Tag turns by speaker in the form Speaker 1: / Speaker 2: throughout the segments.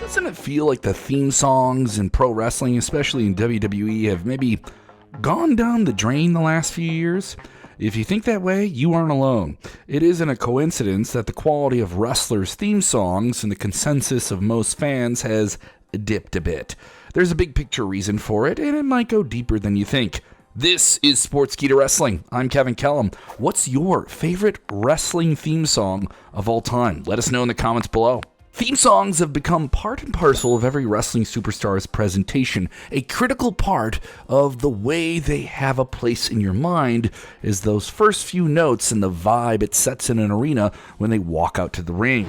Speaker 1: Doesn't it feel like the theme songs in pro wrestling, especially in WWE, have maybe gone down the drain the last few years? If you think that way, you aren't alone. It isn't a coincidence that the quality of wrestlers' theme songs and the consensus of most fans has dipped a bit. There's a big picture reason for it, and it might go deeper than you think. This is Sportskeeda Wrestling. I'm Kevin Kellum. What's your favorite wrestling theme song of all time? Let us know in the comments below. Theme songs have become part and parcel of every wrestling superstar's presentation. A critical part of the way they have a place in your mind is those first few notes and the vibe it sets in an arena when they walk out to the ring.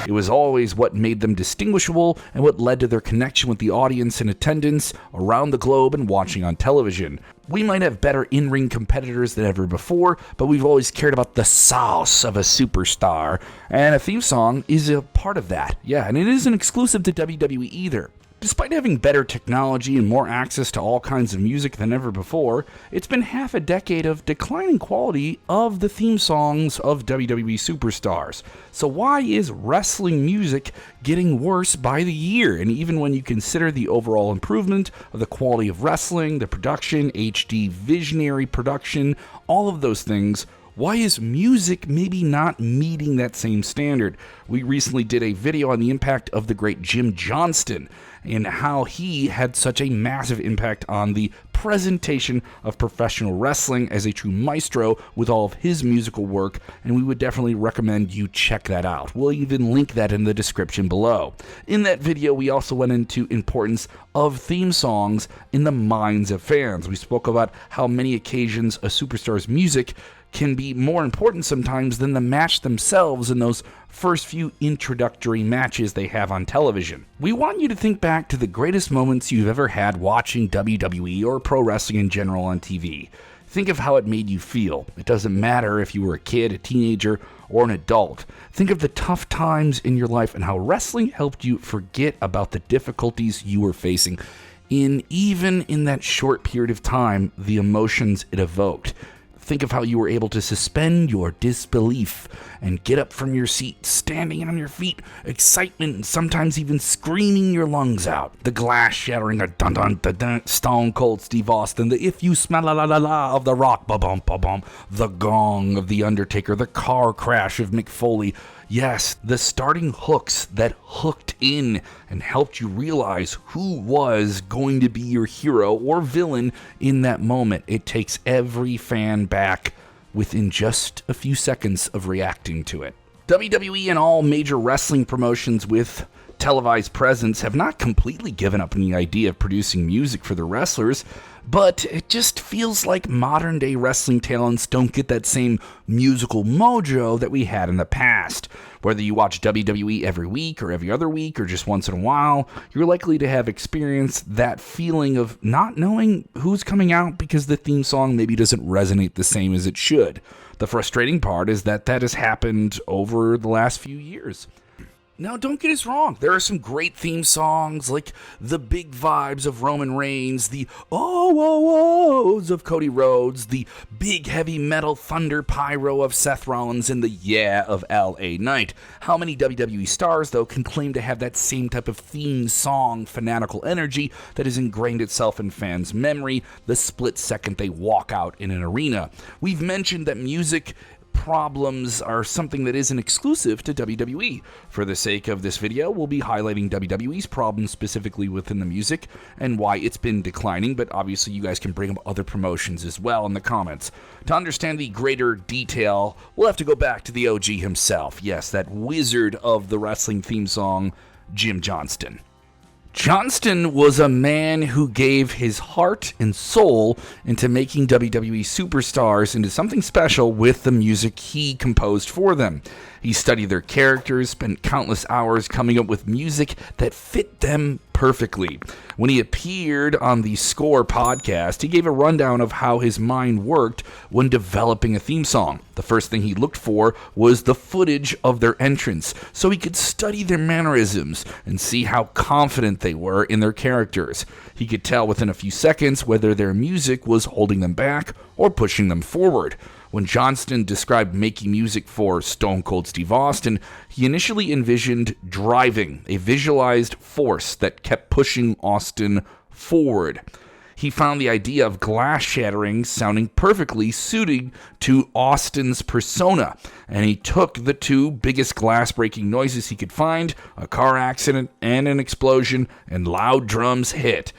Speaker 1: It was always what made them distinguishable and what led to their connection with the audience in attendance around the globe and watching on television. We might have better in-ring competitors than ever before, but we've always cared about the sauce of a superstar, and a theme song is a part of that. Yeah, and it isn't exclusive to WWE either. Despite having better technology and more access to all kinds of music than ever before, it's been half a decade of declining quality of the theme songs of WWE superstars. So why is wrestling music getting worse by the year? And even when you consider the overall improvement of the quality of wrestling, the production, HD visionary production, all of those things, why is music maybe not meeting that same standard? We recently did a video on the impact of the great Jim Johnston and how he had such a massive impact on the presentation of professional wrestling as a true maestro with all of his musical work, and we would definitely recommend you check that out. We'll even link that in the description below. In that video, we also went into importance of theme songs in the minds of fans. We spoke about how many occasions a superstar's music can be more important sometimes than the match themselves in those first few introductory matches they have on television. We want you to think back to the greatest moments you've ever had watching WWE or pro wrestling in general on TV. Think of how it made you feel. It doesn't matter if you were a kid, a teenager, or an adult. Think of the tough times in your life and how wrestling helped you forget about the difficulties you were facing. Even in that short period of time, the emotions it evoked. Think of how you were able to suspend your disbelief and get up from your seat, standing on your feet, excitement, and sometimes even screaming your lungs out. The glass shattering, a dun dun dun dun, Stone Cold Steve Austin, the "If You Smell La La La La" of The Rock, ba bum ba bum, the gong of The Undertaker, the car crash of Mick Foley. Yes, the starting hooks that hooked in and helped you realize who was going to be your hero or villain in that moment. It takes every fan back within just a few seconds of reacting to it. WWE and all major wrestling promotions with televised presence have not completely given up on the idea of producing music for the wrestlers, but it just feels like modern day wrestling talents don't get that same musical mojo that we had in the past. Whether you watch WWE every week or every other week or just once in a while, you're likely to have experienced that feeling of not knowing who's coming out because the theme song maybe doesn't resonate the same as it should. The frustrating part is that has happened over the last few years. Now, don't get us wrong. There are some great theme songs like the big vibes of Roman Reigns, the oh-oh-ohs of Cody Rhodes, the big heavy metal thunder pyro of Seth Rollins, and the yeah of LA Knight. How many WWE stars, though, can claim to have that same type of theme song fanatical energy that has ingrained itself in fans' memory the split second they walk out in an arena? We've mentioned that music problems are something that isn't exclusive to WWE. For the sake of this video, we'll be highlighting WWE's problems specifically within the music and why it's been declining, but obviously you guys can bring up other promotions as well in the comments. To understand the greater detail, we'll have to go back to the OG himself. Yes, that wizard of the wrestling theme song, Jim Johnston. Johnston was a man who gave his heart and soul into making WWE superstars into something special with the music he composed for them. He studied their characters, spent countless hours coming up with music that fit them perfectly. When he appeared on the Score podcast, he gave a rundown of how his mind worked when developing a theme song. The first thing he looked for was the footage of their entrance, so he could study their mannerisms and see how confident they were in their characters. He could tell within a few seconds whether their music was holding them back or pushing them forward. When Johnston described making music for Stone Cold Steve Austin, he initially envisioned driving, a visualized force that kept pushing Austin forward. He found the idea of glass shattering sounding perfectly suited to Austin's persona, and he took the two biggest glass-breaking noises he could find, a car accident and an explosion, and loud drums hit.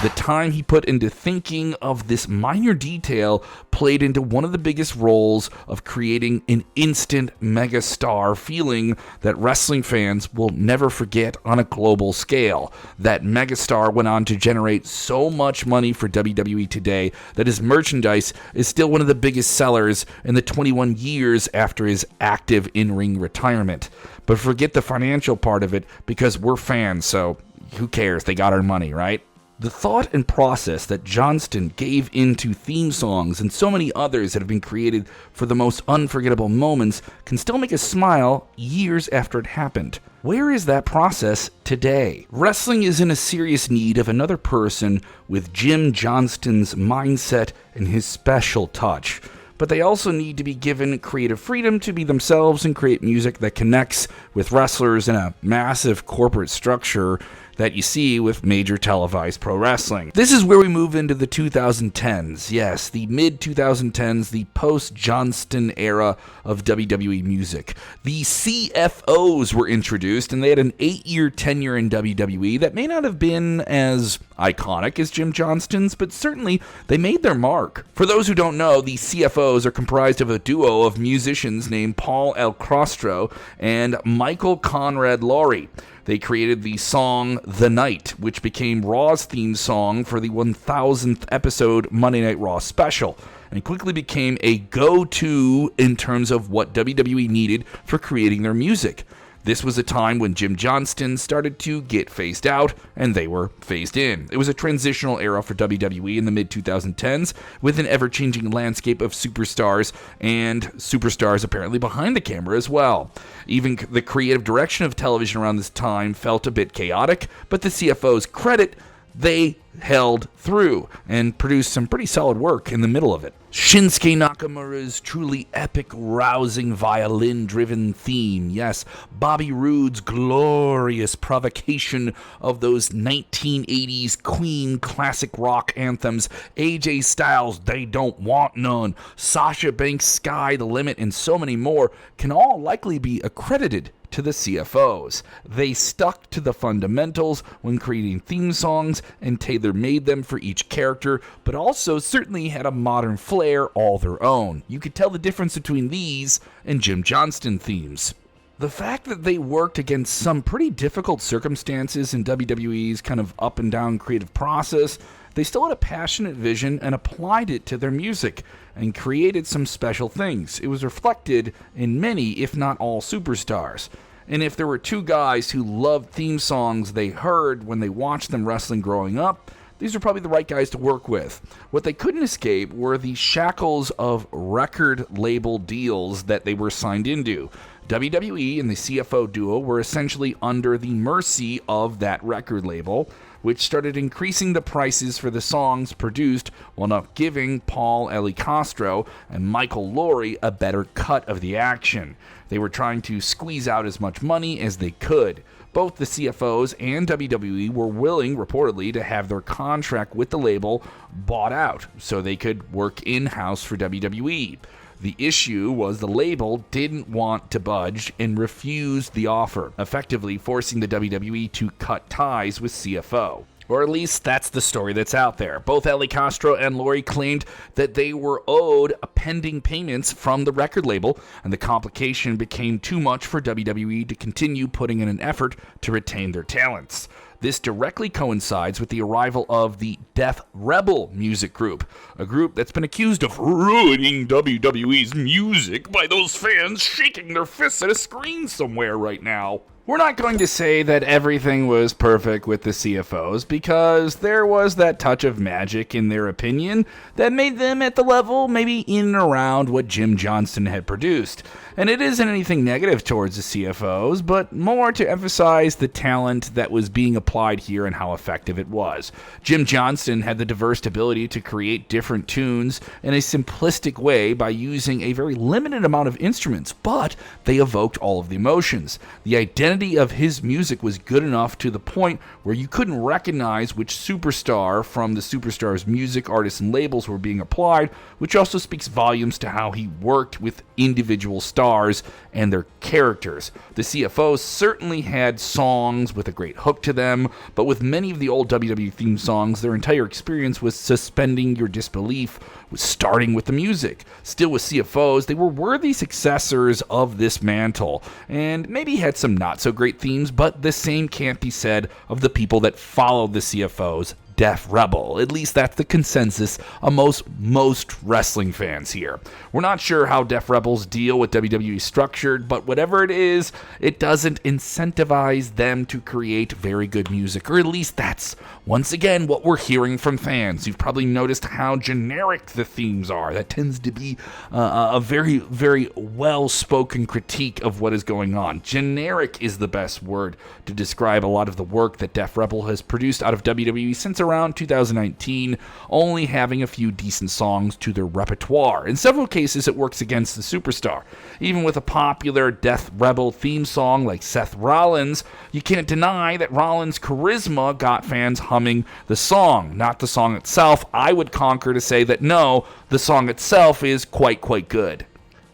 Speaker 1: The time he put into thinking of this minor detail played into one of the biggest roles of creating an instant megastar feeling that wrestling fans will never forget on a global scale. That megastar went on to generate so much money for WWE today that his merchandise is still one of the biggest sellers in the 21 years after his active in-ring retirement. But forget the financial part of it because we're fans, so who cares? They got our money, right? The thought and process that Johnston gave into theme songs and so many others that have been created for the most unforgettable moments can still make us smile years after it happened. Where is that process today? Wrestling is in a serious need of another person with Jim Johnston's mindset and his special touch. But they also need to be given creative freedom to be themselves and create music that connects with wrestlers in a massive corporate structure that you see with major televised pro wrestling. This is where we move into the 2010s. Yes, the mid-2010s, the post-Johnston era of WWE music. The CFOs were introduced, and they had an 8-year tenure in WWE that may not have been as iconic as Jim Johnston's, but certainly they made their mark. For those who don't know, the CFOs are comprised of a duo of musicians named Paul El Crostro and Michael Conrad Laurie. They created the song The Night, which became Raw's theme song for the 1000th episode Monday Night Raw special, and quickly became a go-to in terms of what WWE needed for creating their music. This was a time when Jim Johnston started to get phased out, and they were phased in. It was a transitional era for WWE in the mid-2010s, with an ever-changing landscape of superstars, and superstars apparently behind the camera as well. Even the creative direction of television around this time felt a bit chaotic, but the CFO's credit, they held through and produced some pretty solid work in the middle of it. Shinsuke Nakamura's truly epic, rousing, violin-driven theme. Yes, Bobby Roode's glorious provocation of those 1980s Queen classic rock anthems. AJ Styles' They Don't Want None. Sasha Banks' Sky the Limit, and so many more can all likely be accredited to the CFOs. They stuck to the fundamentals when creating theme songs and tailor-made them for each character, but also certainly had a modern flair all their own. You could tell the difference between these and Jim Johnston themes. The fact that they worked against some pretty difficult circumstances in WWE's kind of up and down creative process, they still had a passionate vision and applied it to their music and created some special things. It was reflected in many, if not all, superstars. And if there were two guys who loved theme songs they heard when they watched them wrestling growing up, these are probably the right guys to work with. What they couldn't escape were the shackles of record label deals that they were signed into. WWE and the CFO duo were essentially under the mercy of that record label, which started increasing the prices for the songs produced while not giving Paul El Castro and Michael Laurie a better cut of the action. They were trying to squeeze out as much money as they could. Both the CFOs and WWE were willing, reportedly, to have their contract with the label bought out so they could work in-house for WWE. The issue was the label didn't want to budge and refused the offer, effectively forcing the WWE to cut ties with CFO. Or at least that's the story that's out there. Both Eli Castro and Laurie claimed that they were owed pending payments from the record label, and the complication became too much for WWE to continue putting in an effort to retain their talents. This directly coincides with the arrival of the Death Rebel music group, a group that's been accused of ruining WWE's music by those fans shaking their fists at a screen somewhere right now. We're not going to say that everything was perfect with the CFOs, because there was that touch of magic in their opinion that made them at the level maybe in and around what Jim Johnston had produced. And it isn't anything negative towards the CFOs, but more to emphasize the talent that was being applied here and how effective it was. Jim Johnston had the diverse ability to create different tunes in a simplistic way by using a very limited amount of instruments, but they evoked all of the emotions. The identity of his music was good enough to the point where you couldn't recognize which superstar from the superstar's music, artists, and labels were being applied, which also speaks volumes to how he worked with individual stars and their characters. The CFOs certainly had songs with a great hook to them, but with many of the old WWE theme songs, their entire experience was suspending your disbelief, starting with the music. Still with CFOs, they were worthy successors of this mantle, and maybe had some not so great themes, but the same can't be said of the people that followed the CFOs. Def Rebel. At least that's the consensus amongst most wrestling fans here. We're not sure how Def Rebel's deal with WWE is structured, but whatever it is, it doesn't incentivize them to create very good music, or at least that's, once again, what we're hearing from fans. You've probably noticed how generic the themes are. That tends to be a very, very well-spoken critique of what is going on. Generic is the best word to describe a lot of the work that Def Rebel has produced out of WWE since around 2019, only having a few decent songs to their repertoire. In several cases, it works against the superstar. Even with a popular Def Rebel theme song like Seth Rollins, you can't deny that Rollins' charisma got fans humming the song, not the song itself. I would concur to say that no, the song itself is quite good.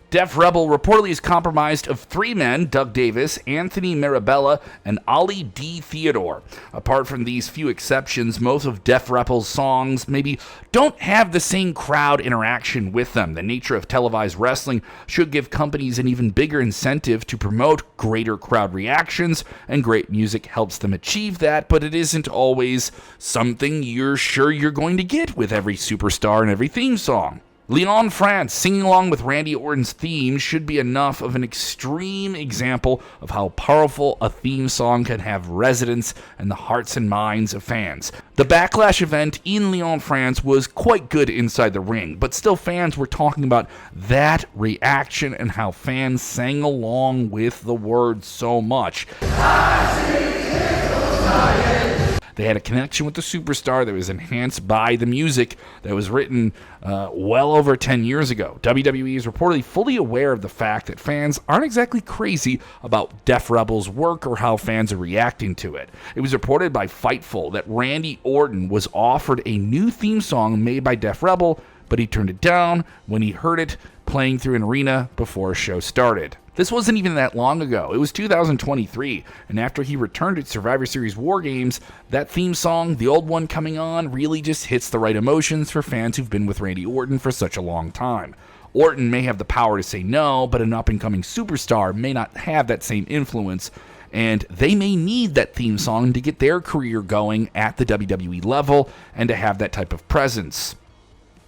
Speaker 1: Def Rebel reportedly is comprised of three men: Doug Davis, Anthony Mirabella, and Ollie D. Theodore. Apart from these few exceptions, most of Def Rebel's songs maybe don't have the same crowd interaction with them. The nature of televised wrestling should give companies an even bigger incentive to promote greater crowd reactions, and great music helps them achieve that, but it isn't always something you're sure you're going to get with every superstar and every theme song. Leon France singing along with Randy Orton's theme should be enough of an extreme example of how powerful a theme song can have resonance in the hearts and minds of fans. The Backlash event in Leon France was quite good inside the ring, but still fans were talking about that reaction and how fans sang along with the words so much. They had a connection with the superstar that was enhanced by the music that was written well over 10 years ago. WWE is reportedly fully aware of the fact that fans aren't exactly crazy about Def Rebel's work or how fans are reacting to it. It was reported by Fightful that Randy Orton was offered a new theme song made by Def Rebel, but he turned it down when he heard it playing through an arena before a show started. This wasn't even that long ago. It was 2023, and after he returned at Survivor Series War Games, that theme song, the old one coming on, really just hits the right emotions for fans who've been with Randy Orton for such a long time. Orton may have the power to say no, but an up-and-coming superstar may not have that same influence, and they may need that theme song to get their career going at the WWE level and to have that type of presence.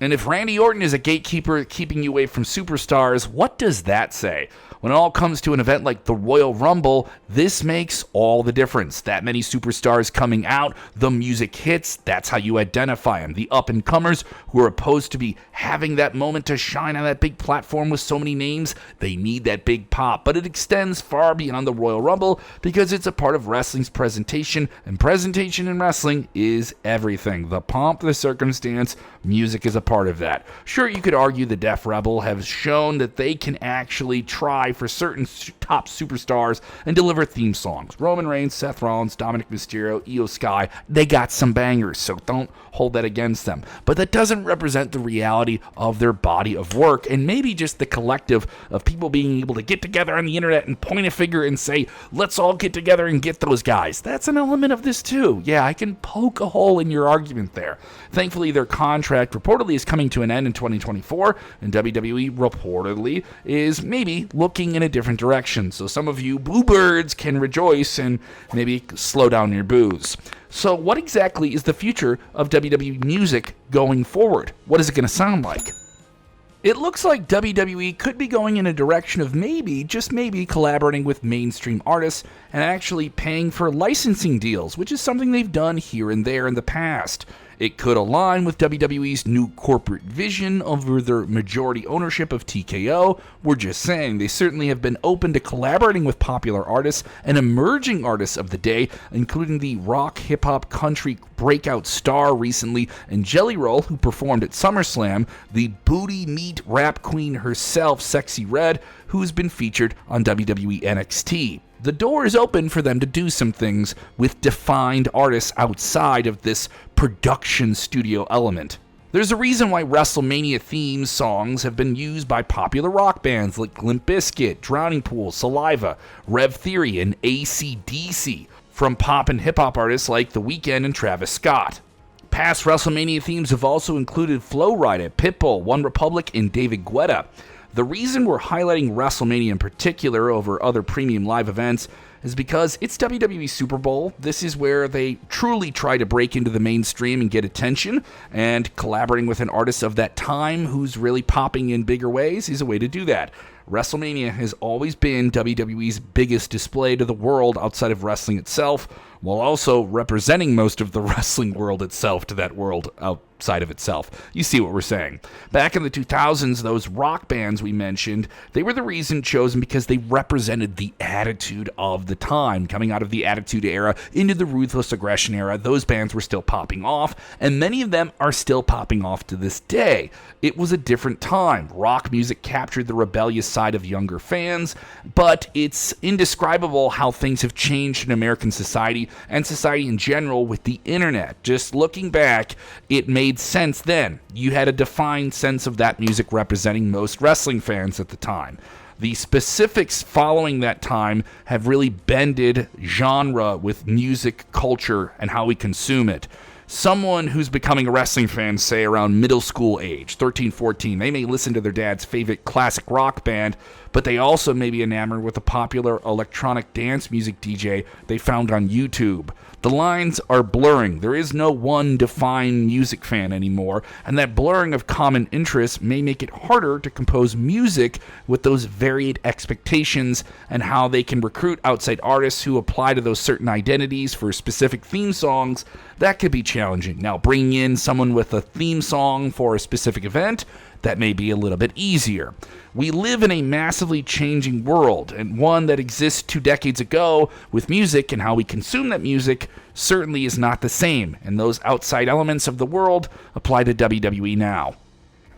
Speaker 1: And if Randy Orton is a gatekeeper keeping you away from superstars, what does that say? When it all comes to an event like the Royal Rumble, this makes all the difference. That many superstars coming out, the music hits, that's how you identify them. The up-and-comers who are opposed to be having that moment to shine on that big platform with so many names, they need that big pop. But it extends far beyond the Royal Rumble because it's a part of wrestling's presentation, and presentation in wrestling is everything. The pomp, the circumstance, music is a part of that. Sure, you could argue the Def Rebel have shown that they can actually try for certain top superstars and deliver theme songs. Roman Reigns, Seth Rollins, Dominic Mysterio, Io Sky, they got some bangers, so don't hold that against them. But that doesn't represent the reality of their body of work, and maybe just the collective of people being able to get together on the internet and point a finger and say, let's all get together and get those guys. That's an element of this too. Yeah, I can poke a hole in your argument there. Thankfully, their contract reportedly is coming to an end in 2024, and WWE reportedly is maybe looking in a different direction. So some of you bluebirds can rejoice and maybe slow down your boos. So what exactly is the future of WWE music going forward? What is it going to sound like? It looks like WWE could be going in a direction of maybe, just maybe, collaborating with mainstream artists and actually paying for licensing deals, which is something they've done here and there in the past. It could align with WWE's new corporate vision over their majority ownership of TKO. We're just saying, they certainly have been open to collaborating with popular artists and emerging artists of the day, including the rock, hip-hop, country breakout star recently and Jelly Roll, who performed at SummerSlam, the booty meat rap queen herself, Sexy Red, who's been featured on WWE NXT. The door is open for them to do some things with defined artists outside of this production studio element. There's a reason why WrestleMania theme songs have been used by popular rock bands like Limp Bizkit, Drowning Pool, Saliva, Rev Theory, and AC/DC, from pop and hip-hop artists like The Weeknd and Travis Scott. Past WrestleMania themes have also included Flo Rida, Pitbull, One Republic, and David Guetta. The reason we're highlighting WrestleMania in particular over other premium live events is because it's WWE Super Bowl. This is where they truly try to break into the mainstream and get attention, and collaborating with an artist of that time who's really popping in bigger ways is a way to do that. WrestleMania has always been WWE's biggest display to the world outside of wrestling itself, while also representing most of the wrestling world itself to that world outside of itself. You see what we're saying. Back in the 2000s, those rock bands we mentioned, they were the reason chosen because they represented the attitude of the time. Coming out of the Attitude Era into the Ruthless Aggression Era, those bands were still popping off, and many of them are still popping off to this day. It was a different time. Rock music captured the rebellious side of younger fans, but it's indescribable how things have changed in American society and society in general with the internet. Just looking back, it made sense then. You had a defined sense of that music representing most wrestling fans at the time. The specifics following that time have really bended genre with music culture and how we consume it. Someone who's becoming a wrestling fan, say around middle school age, 13, 14, they may listen to their dad's favorite classic rock band, but they also may be enamored with a popular electronic dance music DJ they found on YouTube. The lines are blurring. There is no one defined music fan anymore, and that blurring of common interests may make it harder to compose music with those varied expectations and how they can recruit outside artists who apply to those certain identities for specific theme songs. That could be challenging. Now, bringing in someone with a theme song for a specific event, that may be a little bit easier. We live in a massively changing world, and one that exists 2 decades ago with music and how we consume that music certainly is not the same, and those outside elements of the world apply to WWE now.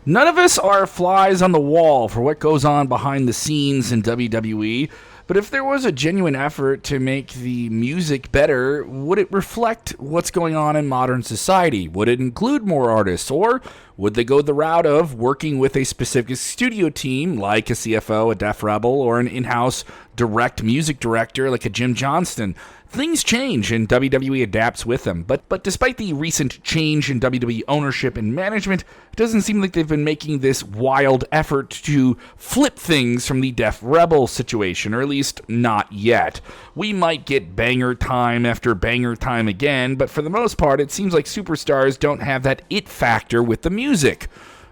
Speaker 1: None of us are flies on the wall for what goes on behind the scenes in WWE, but if there was a genuine effort to make the music better, would it reflect what's going on in modern society? Would it include more artists, or would they go the route of working with a specific studio team like a CFO, a Def Rebel, or an in-house direct music director like a Jim Johnston? Things change and WWE adapts with them, but despite the recent change in WWE ownership and management, it doesn't seem like they've been making this wild effort to flip things from the Def Rebel situation, or at least not yet. We might get banger time after banger time again, but for the most part, it seems like superstars don't have that it factor with the music.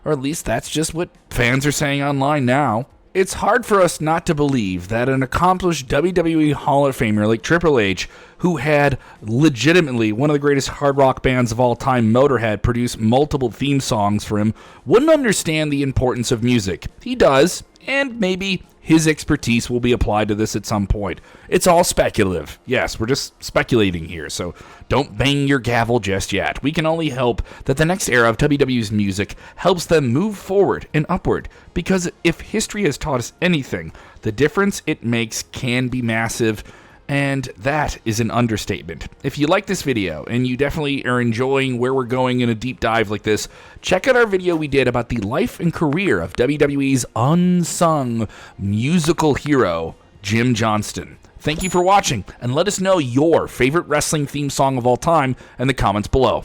Speaker 1: Or at least that's just what fans are saying online now. It's hard for us not to believe that an accomplished WWE Hall of Famer like Triple H, who had legitimately one of the greatest hard rock bands of all time, Motorhead, produce multiple theme songs for him, wouldn't understand the importance of music. He does, and maybe his expertise will be applied to this at some point. It's all speculative. Yes, we're just speculating here, so don't bang your gavel just yet. We can only hope that the next era of WWE's music helps them move forward and upward, because if history has taught us anything, the difference it makes can be massive, and that is an understatement. If you like this video, and you definitely are enjoying where we're going in a deep dive like this, check out our video we did about the life and career of WWE's unsung musical hero, Jim Johnston. Thank you for watching, and let us know your favorite wrestling theme song of all time in the comments below.